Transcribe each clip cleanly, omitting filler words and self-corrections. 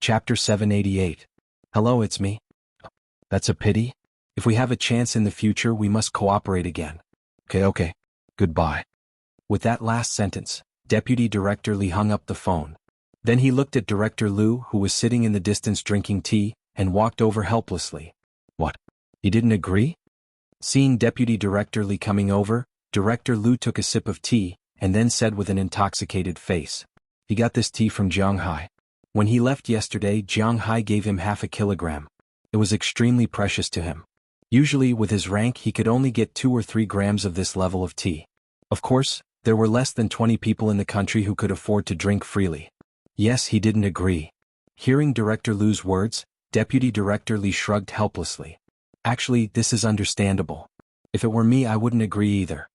Chapter 788. Hello, it's me. That's a pity. If we have a chance in the future, we must cooperate again. Okay. Goodbye. With that last sentence, Deputy Director Li hung up the phone. Then he looked at Director Liu, who was sitting in the distance drinking tea, and walked over helplessly. What? He didn't agree? Seeing Deputy Director Li coming over, Director Liu took a sip of tea, and then said with an intoxicated face. He got this tea from Jiang Hai. When he left yesterday, Jiang Hai gave him 0.5 kilogram. It was extremely precious to him. Usually, with his rank, he could only get 2 or 3 grams of this level of tea. Of course, there were less than 20 people in the country who could afford to drink freely. Yes, he didn't agree. Hearing Director Liu's words, Deputy Director Li shrugged helplessly. Actually, this is understandable. If it were me, I wouldn't agree either.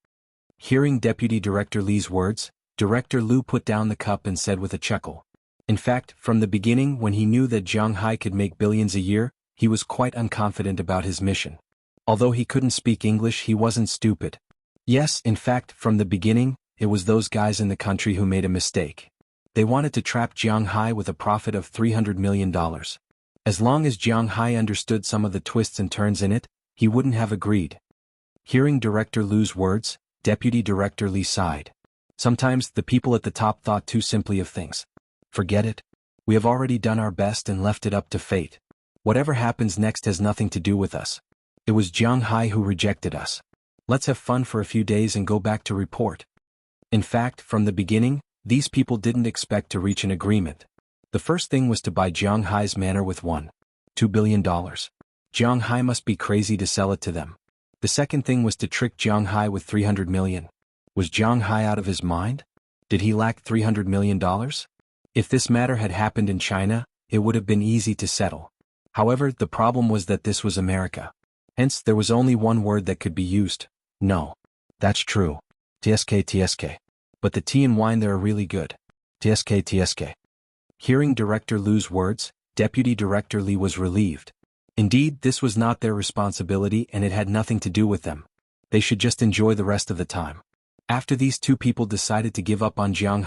Hearing Deputy Director Li's words, Director Liu put down the cup and said with a chuckle. In fact, from the beginning, when he knew that Jiang Hai could make billions a year, he was quite unconfident about his mission. Although he couldn't speak English, he wasn't stupid. Yes, in fact, from the beginning, it was those guys in the country who made a mistake. They wanted to trap Jiang Hai with a profit of $300 million. As long as Jiang Hai understood some of the twists and turns in it, he wouldn't have agreed. Hearing Director Liu's words, Deputy Director Li sighed. Sometimes the people at the top thought too simply of things. Forget it. We have already done our best and left it up to fate. Whatever happens next has nothing to do with us. It was Jiang Hai who rejected us. Let's have fun for a few days and go back to report. In fact, from the beginning, these people didn't expect to reach an agreement. The first thing was to buy Jiang Hai's manor with $2 billion. Jiang Hai must be crazy to sell it to them. The second thing was to trick Jiang Hai with $300 million. Was Jiang Hai out of his mind? Did he lack $300 million? If this matter had happened in China, it would have been easy to settle. However, the problem was that this was America. Hence, there was only one word that could be used. No. That's true. TSK. But the tea and wine there are really good. TSK. Hearing Director Liu's words, Deputy Director Li was relieved. Indeed, this was not their responsibility and it had nothing to do with them. They should just enjoy the rest of the time. After these two people decided to give up on Jiang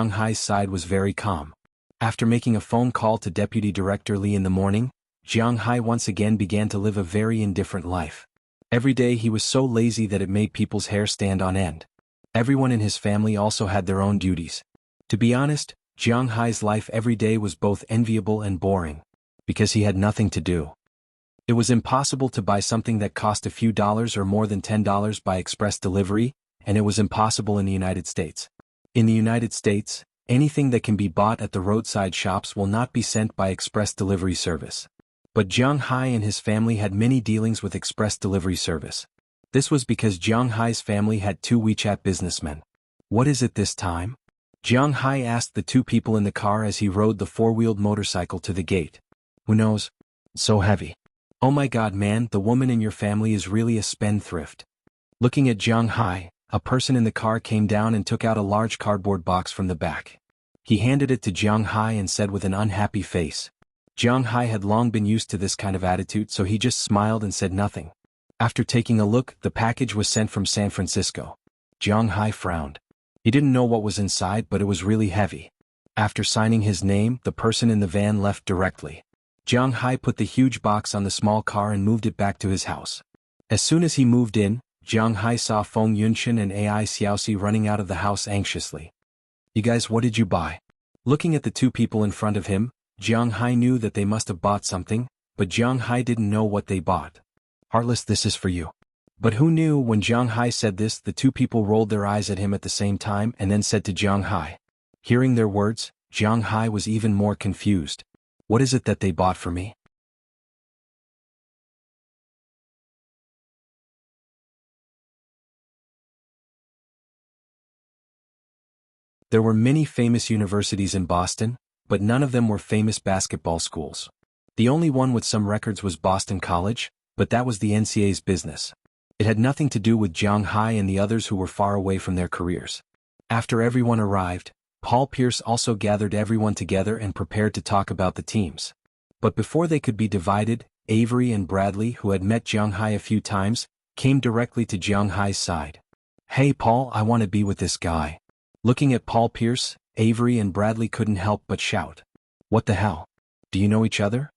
Hai's side was very calm. After making a phone call to Deputy Director Li in the morning, Jiang Hai once again began to live a very indifferent life. Every day he was so lazy that it made people's hair stand on end. Everyone in his family also had their own duties. To be honest, Jiang Hai's life every day was both enviable and boring, because he had nothing to do. It was impossible to buy something that cost a few dollars or more than $10 by express delivery, and it was impossible in the United States. In the United States, anything that can be bought at the roadside shops will not be sent by express delivery service. But Jiang Hai and his family had many dealings with express delivery service. This was because Jiang Hai's family had 2 WeChat businessmen. What is it this time? Jiang Hai asked the 2 people in the car as he rode the 4-wheeled motorcycle to the gate. Who knows? It's so heavy. Oh my god man, the woman in your family is really a spendthrift. Looking at Jiang Hai, a person in the car came down and took out a large cardboard box from the back. He handed it to Jiang Hai and said with an unhappy face. Jiang Hai had long been used to this kind of attitude, so he just smiled and said nothing. After taking a look, the package was sent from San Francisco. Jiang Hai frowned. He didn't know what was inside, but it was really heavy. After signing his name, the person in the van left directly. Jiang Hai put the huge box on the small car and moved it back to his house. As soon as he moved in, Jiang Hai saw Feng Yunshan and Ai Xiaoxi running out of the house anxiously. You guys, what did you buy? Looking at the 2 people in front of him, Jiang Hai knew that they must have bought something, but Jiang Hai didn't know what they bought. Heartless, this is for you. But who knew when Jiang Hai said this, the 2 people rolled their eyes at him at the same time and then said to Jiang Hai. Hearing their words, Jiang Hai was even more confused. What is it that they bought for me? There were many famous universities in Boston, but none of them were famous basketball schools. The only one with some records was Boston College, but that was the NCAA's business. It had nothing to do with Jiang Hai and the others who were far away from their careers. After everyone arrived, Paul Pierce also gathered everyone together and prepared to talk about the teams. But before they could be divided, Avery and Bradley, who had met Jiang Hai a few times, came directly to Jiang Hai's side. Hey Paul, I want to be with this guy. Looking at Paul Pierce, Avery and Bradley couldn't help but shout. What the hell? Do you know each other?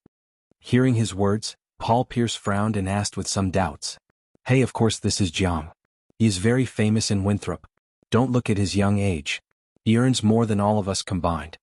Hearing his words, Paul Pierce frowned and asked with some doubts. Hey, of course this is Jiang. He is very famous in Winthrop. Don't look at his young age. He earns more than all of us combined.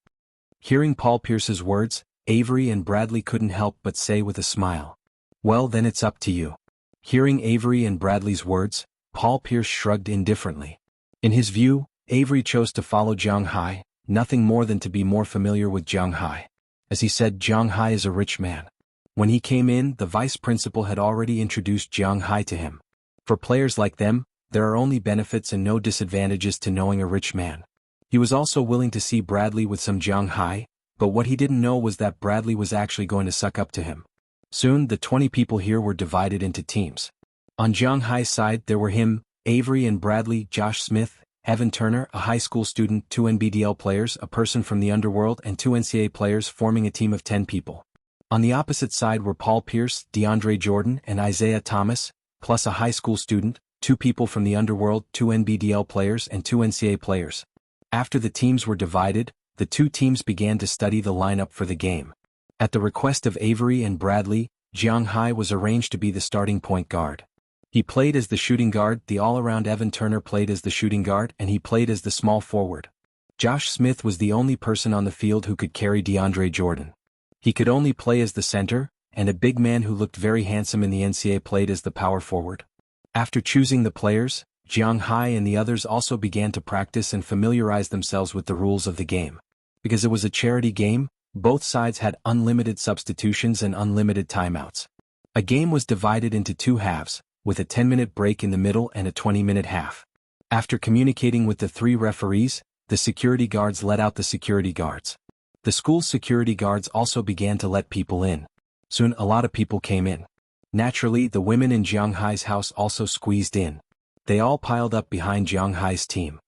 Hearing Paul Pierce's words, Avery and Bradley couldn't help but say with a smile, well then it's up to you. Hearing Avery and Bradley's words, Paul Pierce shrugged indifferently. In his view, Avery chose to follow Jiang Hai, nothing more than to be more familiar with Jiang Hai. As he said, Jiang Hai is a rich man. When he came in, the vice principal had already introduced Jiang Hai to him. For players like them, there are only benefits and no disadvantages to knowing a rich man. He was also willing to see Bradley with some Jiang Hai, but what he didn't know was that Bradley was actually going to suck up to him. Soon, the 20 people here were divided into teams. On Jiang Hai's side there were him, Avery and Bradley, Josh Smith, Evan Turner, a high school student, 2 NBDL players, a person from the underworld, and 2 NCAA players forming a team of 10 people. On the opposite side were Paul Pierce, DeAndre Jordan, and Isaiah Thomas, plus a high school student, 2 people from the underworld, 2 NBDL players, and 2 NCAA players. After the teams were divided, the 2 teams began to study the lineup for the game. At the request of Avery and Bradley, Jiang Hai was arranged to be the starting point guard. He played as the shooting guard, the all-around Evan Turner played as the shooting guard, and he played as the small forward. Josh Smith was the only person on the field who could carry DeAndre Jordan. He could only play as the center, and a big man who looked very handsome in the NCAA played as the power forward. After choosing the players, Jiang Hai and the others also began to practice and familiarize themselves with the rules of the game. Because it was a charity game, both sides had unlimited substitutions and unlimited timeouts. A game was divided into 2 halves, with a 10-minute break in the middle and a 20-minute half. After communicating with the 3 referees, the security guards let out the security guards. The school's security guards also began to let people in. Soon a lot of people came in. Naturally, the women in Jiang Hai's house also squeezed in. They all piled up behind Jiang Hai's team.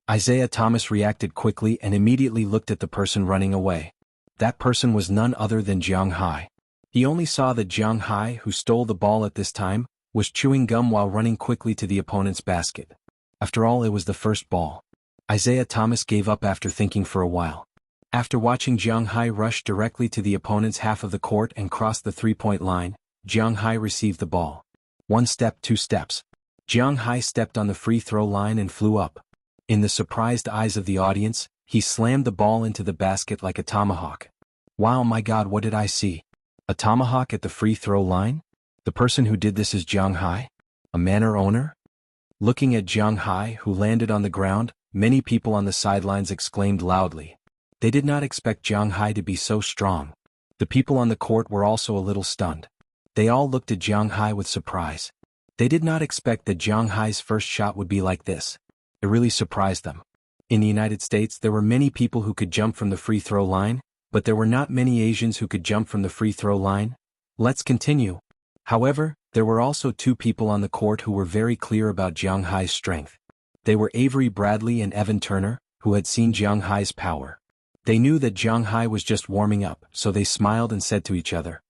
Isaiah Thomas reacted quickly and immediately looked at the person running away. That person was none other than Jiang Hai. He only saw that Jiang Hai, who stole the ball at this time, was chewing gum while running quickly to the opponent's basket. After all, it was the first ball. Isaiah Thomas gave up after thinking for a while. After watching Jiang Hai rush directly to the opponent's half of the court and cross the 3-point line, Jiang Hai received the ball. 1 step, 2 steps. Jiang Hai stepped on the free throw line and flew up. In the surprised eyes of the audience, he slammed the ball into the basket like a tomahawk. Wow, my God, what did I see? A tomahawk at the free throw line? The person who did this is Jiang Hai? A manor owner? Looking at Jiang Hai, who landed on the ground, many people on the sidelines exclaimed loudly. They did not expect Jiang Hai to be so strong. The people on the court were also a little stunned. They all looked at Jiang Hai with surprise. They did not expect that Jiang Hai's first shot would be like this. It really surprised them. In the United States, there were many people who could jump from the free throw line, but there were not many Asians who could jump from the free throw line. Let's continue. However, there were also 2 people on the court who were very clear about Jiang Hai's strength. They were Avery Bradley and Evan Turner, who had seen Jiang Hai's power. They knew that Jiang Hai was just warming up, so they smiled and said to each other,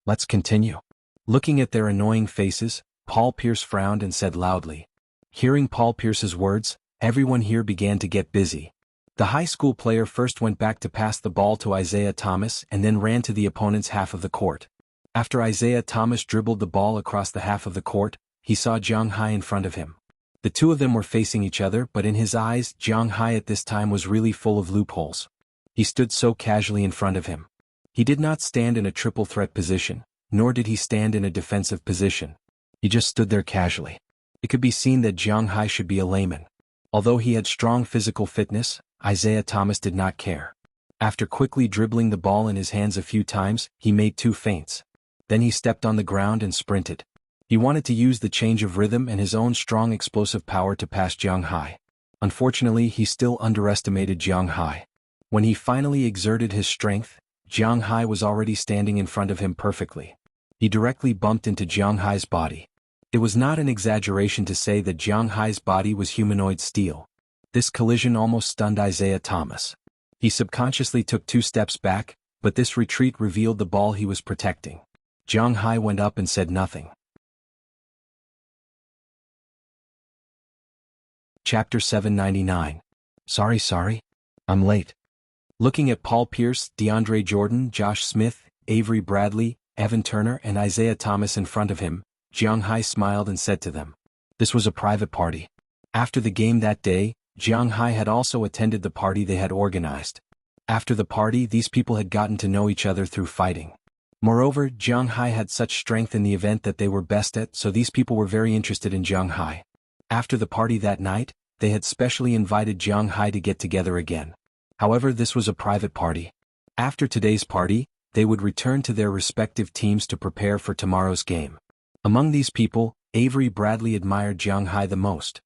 "Let's continue." Looking at their annoying faces, Paul Pierce frowned and said loudly. Hearing Paul Pierce's words, everyone here began to get busy. The high school player first went back to pass the ball to Isaiah Thomas and then ran to the opponent's half of the court. After Isaiah Thomas dribbled the ball across the half of the court, he saw Jiang Hai in front of him. The 2 of them were facing each other, but in his eyes, Jiang Hai at this time was really full of loopholes. He stood so casually in front of him. He did not stand in a triple threat position, nor did he stand in a defensive position. He just stood there casually. It could be seen that Jiang Hai should be a layman. Although he had strong physical fitness, Isaiah Thomas did not care. After quickly dribbling the ball in his hands a few times, he made 2 feints. Then he stepped on the ground and sprinted. He wanted to use the change of rhythm and his own strong explosive power to pass Jiang Hai. Unfortunately, he still underestimated Jiang Hai. When he finally exerted his strength, Jiang Hai was already standing in front of him perfectly. He directly bumped into Jiang Hai's body. It was not an exaggeration to say that Jiang Hai's body was humanoid steel. This collision almost stunned Isaiah Thomas. He subconsciously took 2 steps back, but this retreat revealed the ball he was protecting. Jiang Hai went up and said nothing. Chapter 799. Sorry, I'm late. Looking at Paul Pierce, DeAndre Jordan, Josh Smith, Avery Bradley, Evan Turner and Isaiah Thomas in front of him, Jiang Hai smiled and said to them, "This was a private party." After the game that day, Jiang Hai had also attended the party they had organized. After the party, these people had gotten to know each other through fighting. Moreover, Jiang Hai had such strength in the event that they were best at, so these people were very interested in Jiang Hai. After the party that night, they had specially invited Jiang Hai to get together again. However, this was a private party. After today's party, they would return to their respective teams to prepare for tomorrow's game. Among these people, Avery Bradley admired Jiang Hai the most.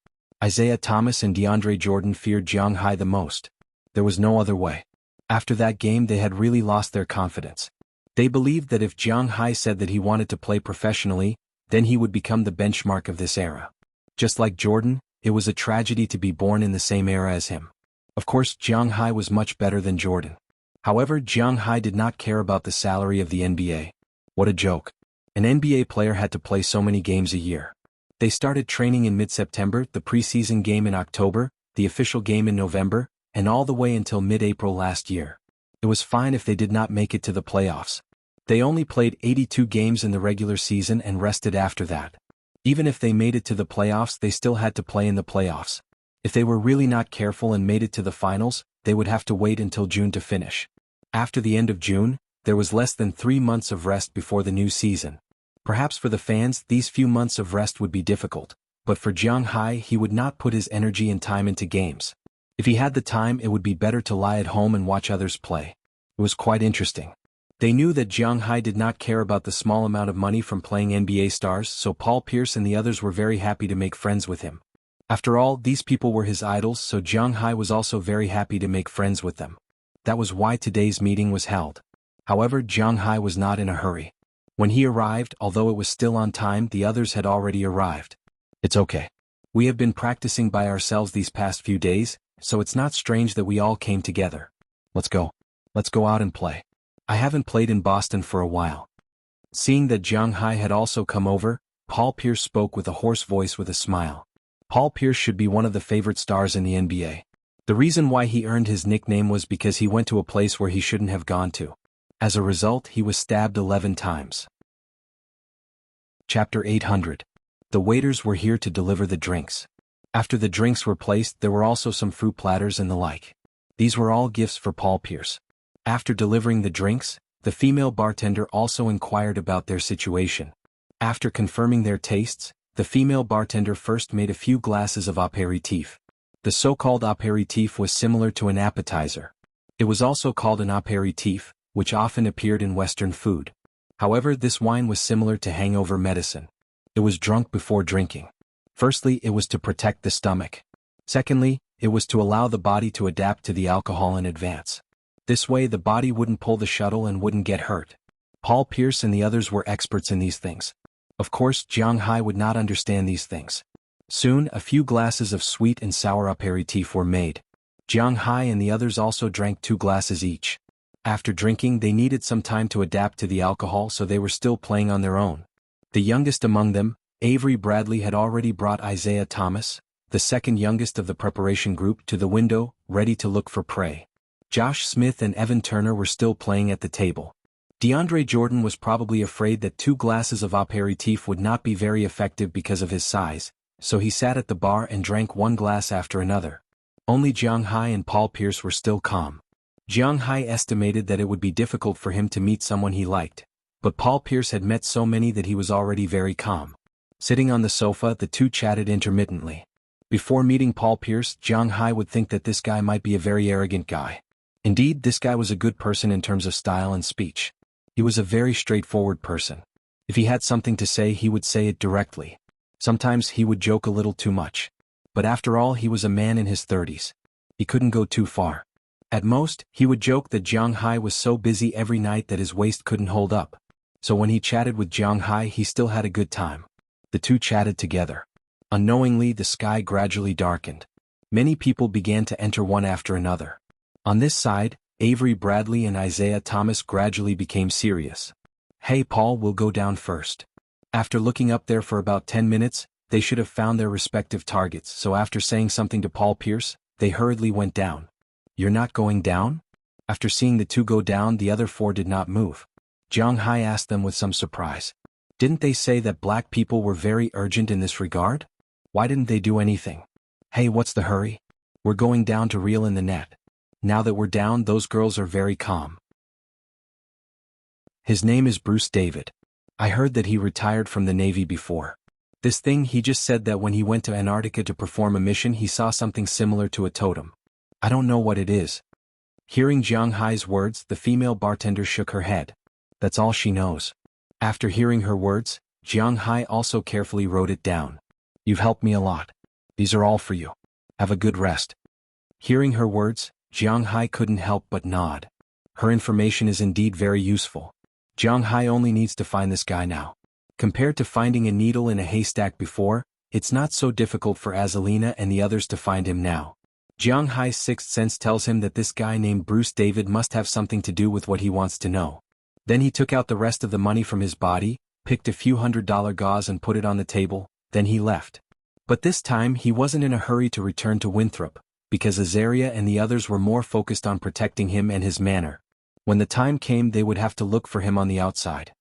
Isaiah Thomas and DeAndre Jordan feared Jiang Hai the most. There was no other way. After that game, they had really lost their confidence. They believed that if Jiang Hai said that he wanted to play professionally, then he would become the benchmark of this era. Just like Jordan, it was a tragedy to be born in the same era as him. Of course, Jiang Hai was much better than Jordan. However, Jiang Hai did not care about the salary of the NBA. What a joke. An NBA player had to play so many games a year. They started training in mid-September, the preseason game in October, the official game in November, and all the way until mid-April last year. It was fine if they did not make it to the playoffs. They only played 82 games in the regular season and rested after that. Even if they made it to the playoffs, they still had to play in the playoffs. If they were really not careful and made it to the finals, they would have to wait until June to finish. After the end of June, there was less than 3 months of rest before the new season. Perhaps for the fans, these few months of rest would be difficult, but for Jiang Hai, he would not put his energy and time into games. If he had the time, it would be better to lie at home and watch others play. It was quite interesting. They knew that Jiang Hai did not care about the small amount of money from playing NBA stars, so Paul Pierce and the others were very happy to make friends with him. After all, these people were his idols, so Jiang Hai was also very happy to make friends with them. That was why today's meeting was held. However, Jiang Hai was not in a hurry. When he arrived, although it was still on time, the others had already arrived. It's okay. We have been practicing by ourselves these past few days, so it's not strange that we all came together. Let's go. Let's go out and play. I haven't played in Boston for a while. Seeing that Jiang Hai had also come over, Paul Pierce spoke with a hoarse voice with a smile. Paul Pierce should be one of the favorite stars in the NBA. The reason why he earned his nickname was because he went to a place where he shouldn't have gone to. As a result, he was stabbed 11 times. Chapter 800. The waiters were here to deliver the drinks. After the drinks were placed, there were also some fruit platters and the like. These were all gifts for Paul Pierce. After delivering the drinks, the female bartender also inquired about their situation. After confirming their tastes, the female bartender first made a few glasses of apéritif. The so-called apéritif was similar to an appetizer. It was also called an apéritif, which often appeared in Western food. However, this wine was similar to hangover medicine. It was drunk before drinking. Firstly, it was to protect the stomach. Secondly, it was to allow the body to adapt to the alcohol in advance. This way the body wouldn't pull the shuttle and wouldn't get hurt. Paul Pierce and the others were experts in these things. Of course, Jiang Hai would not understand these things. Soon, a few glasses of sweet and sour apéritif were made. Jiang Hai and the others also drank 2 glasses each. After drinking, they needed some time to adapt to the alcohol, so they were still playing on their own. The youngest among them, Avery Bradley, had already brought Isaiah Thomas, the second youngest of the preparation group, to the window, ready to look for prey. Josh Smith and Evan Turner were still playing at the table. DeAndre Jordan was probably afraid that 2 glasses of apéritif would not be very effective because of his size, so he sat at the bar and drank 1 glass after another. Only Jiang Hai and Paul Pierce were still calm. Jiang Hai estimated that it would be difficult for him to meet someone he liked, but Paul Pierce had met so many that he was already very calm. Sitting on the sofa, the two chatted intermittently. Before meeting Paul Pierce, Jiang Hai would think that this guy might be a very arrogant guy. Indeed, this guy was a good person in terms of style and speech. He was a very straightforward person. If he had something to say, he would say it directly. Sometimes he would joke a little too much. But after all, he was a man in his 30s. He couldn't go too far. At most, he would joke that Jiang Hai was so busy every night that his waist couldn't hold up. So when he chatted with Jiang Hai, he still had a good time. The two chatted together. Unknowingly, the sky gradually darkened. Many people began to enter one after another. On this side, Avery Bradley and Isaiah Thomas gradually became serious. "Hey Paul, we'll go down first." After looking up there for about 10 minutes, they should have found their respective targets, so after saying something to Paul Pierce, they hurriedly went down. "You're not going down?" After seeing the two go down, the other four did not move. Jiang Hai asked them with some surprise. Didn't they say that black people were very urgent in this regard? Why didn't they do anything? Hey, what's the hurry? We're going down to reel in the net. Now that we're down, those girls are very calm. His name is Bruce David. I heard that he retired from the Navy before. This thing, he just said that when he went to Antarctica to perform a mission, he saw something similar to a totem. I don't know what it is. Hearing Jiang Hai's words, the female bartender shook her head. That's all she knows. After hearing her words, Jiang Hai also carefully wrote it down. You've helped me a lot. These are all for you. Have a good rest. Hearing her words, Jiang Hai couldn't help but nod. Her information is indeed very useful. Jiang Hai only needs to find this guy now. Compared to finding a needle in a haystack before, it's not so difficult for Azalina and the others to find him now. Jiang Hai's sixth sense tells him that this guy named Bruce David must have something to do with what he wants to know. Then he took out the rest of the money from his body, picked a few $100 gauze and put it on the table, then he left. But this time he wasn't in a hurry to return to Winthrop, because Azaria and the others were more focused on protecting him and his manor. When the time came, they would have to look for him on the outside.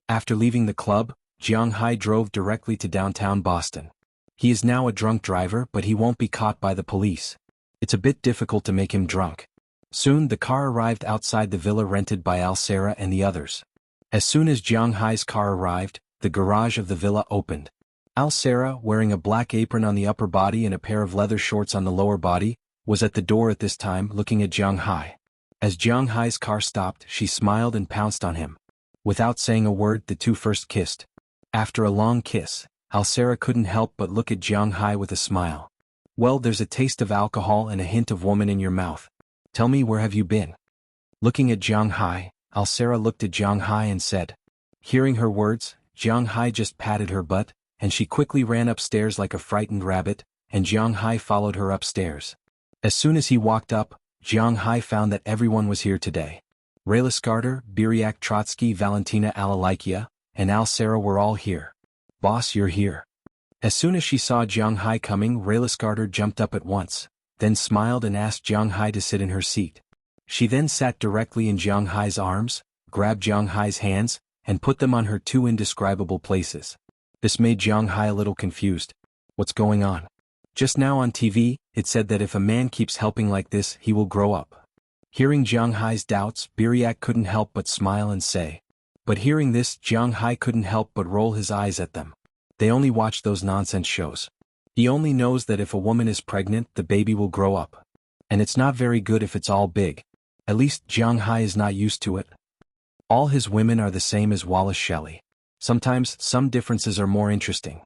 After leaving the club, Jiang Hai drove directly to downtown Boston. He is now a drunk driver, but he won't be caught by the police. It's a bit difficult to make him drunk. Soon the car arrived outside the villa rented by Al-Sara and the others. As soon as Jiang Hai's car arrived, the garage of the villa opened. Al-Sara, wearing a black apron on the upper body and a pair of leather shorts on the lower body, was at the door at this time looking at Jiang Hai. As Jiang Hai's car stopped, she smiled and pounced on him. Without saying a word, the two first kissed. After a long kiss, Al-Sara couldn't help but look at Jiang Hai with a smile. Well, there's a taste of alcohol and a hint of woman in your mouth. Tell me, where have you been? Looking at Jiang Hai, Al-Sara looked at Jiang Hai and said. Hearing her words, Jiang Hai just patted her butt, and she quickly ran upstairs like a frightened rabbit, and Jiang Hai followed her upstairs. As soon as he walked up, Jiang Hai found that everyone was here today. Rayla Scarter, Biriak Trotsky, Valentina Alalikia, and Al-Sara were all here. Boss, you're here. As soon as she saw Jiang Hai coming, Rayla Scarter jumped up at once, then smiled and asked Jiang Hai to sit in her seat. She then sat directly in Jiang Hai's arms, grabbed Jiang Hai's hands, and put them on her two indescribable places. This made Jiang Hai a little confused. What's going on? Just now on TV, it said that if a man keeps helping like this, he will grow up. Hearing Jiang Hai's doubts, Biriak couldn't help but smile and say. But hearing this, Jiang Hai couldn't help but roll his eyes at them. They only watch those nonsense shows. He only knows that if a woman is pregnant, the baby will grow up. And it's not very good if it's all big. At least Jiang Hai is not used to it. All his women are the same as Wallace Shelley. Sometimes, some differences are more interesting.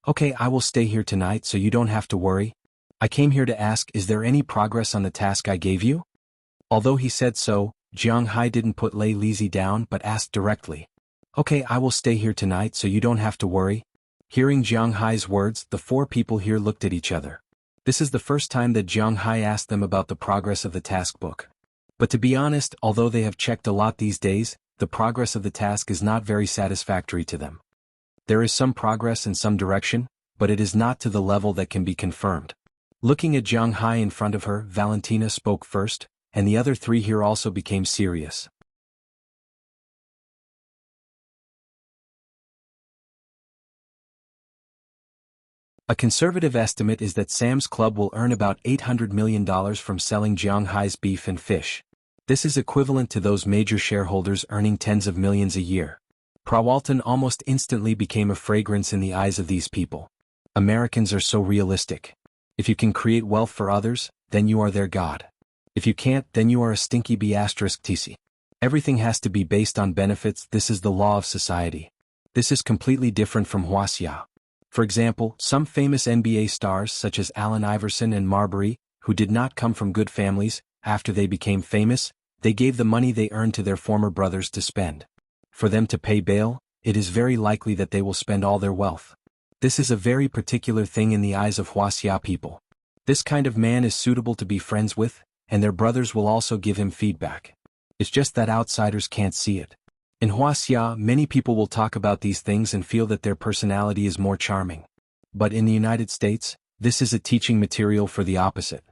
Okay, I will stay here tonight so you don't have to worry. I came here to ask, is there any progress on the task I gave you? Although he said so, Jiang Hai didn't put Lei Lizzie down but asked directly. Okay, I will stay here tonight so you don't have to worry. Hearing Jiang Hai's words, the four people here looked at each other. This is the first time that Jiang Hai asked them about the progress of the task book. But to be honest, although they have checked a lot these days, the progress of the task is not very satisfactory to them. There is some progress in some direction, but it is not to the level that can be confirmed. Looking at Jiang Hai in front of her, Valentina spoke first, and the other three here also became serious. A conservative estimate is that Sam's Club will earn about $800 million from selling Jiang Hai's beef and fish. This is equivalent to those major shareholders earning tens of millions a year. Prawalton almost instantly became a fragrance in the eyes of these people. Americans are so realistic. If you can create wealth for others, then you are their god. If you can't, then you are a stinky B*TC. Everything has to be based on benefits. This is the law of society. This is completely different from Wuxia. For example, some famous NBA stars such as Allen Iverson and Marbury, who did not come from good families, after they became famous, they gave the money they earned to their former brothers to spend. For them to pay bail, it is very likely that they will spend all their wealth. This is a very particular thing in the eyes of Wuxia people. This kind of man is suitable to be friends with, and their brothers will also give him feedback. It's just that outsiders can't see it. In Wuxia, many people will talk about these things and feel that their personality is more charming. But in the United States, this is a teaching material for the opposite.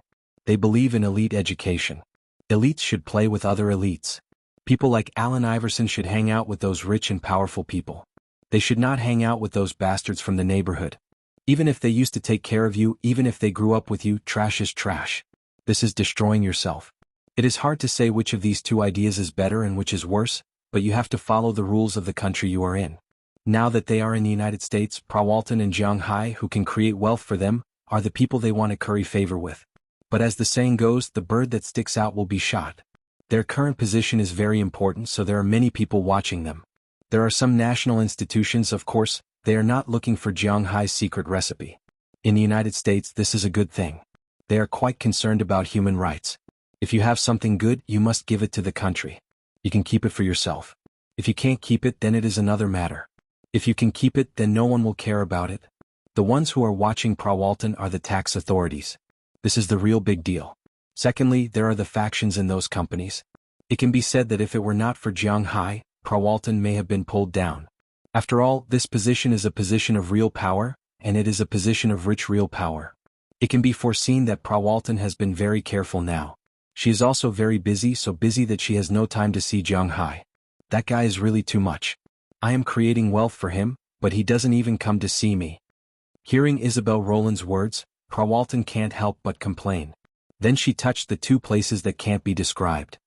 They believe in elite education. Elites should play with other elites. People like Allen Iverson should hang out with those rich and powerful people. They should not hang out with those bastards from the neighborhood. Even if they used to take care of you, even if they grew up with you, trash is trash. This is destroying yourself. It is hard to say which of these two ideas is better and which is worse, but you have to follow the rules of the country you are in. Now that they are in the United States, Prawalton and Jiang Hai, who can create wealth for them, are the people they want to curry favor with. But as the saying goes, the bird that sticks out will be shot. Their current position is very important, so there are many people watching them. There are some national institutions, of course, they are not looking for Jiang Hai's secret recipe. In the United States, this is a good thing. They are quite concerned about human rights. If you have something good, you must give it to the country. You can keep it for yourself. If you can't keep it, then it is another matter. If you can keep it, then no one will care about it. The ones who are watching Prawalton are the tax authorities. This is the real big deal. Secondly, there are the factions in those companies. It can be said that if it were not for Jiang Hai, Prawalton may have been pulled down. After all, this position is a position of real power, and it is a position of rich real power. It can be foreseen that Prawalton has been very careful now. She is also very busy, so busy that she has no time to see Jiang Hai. That guy is really too much. I am creating wealth for him, but he doesn't even come to see me. Hearing Isabel Rowland's words, Prawalton can't help but complain. Then she touched the two places that can't be described.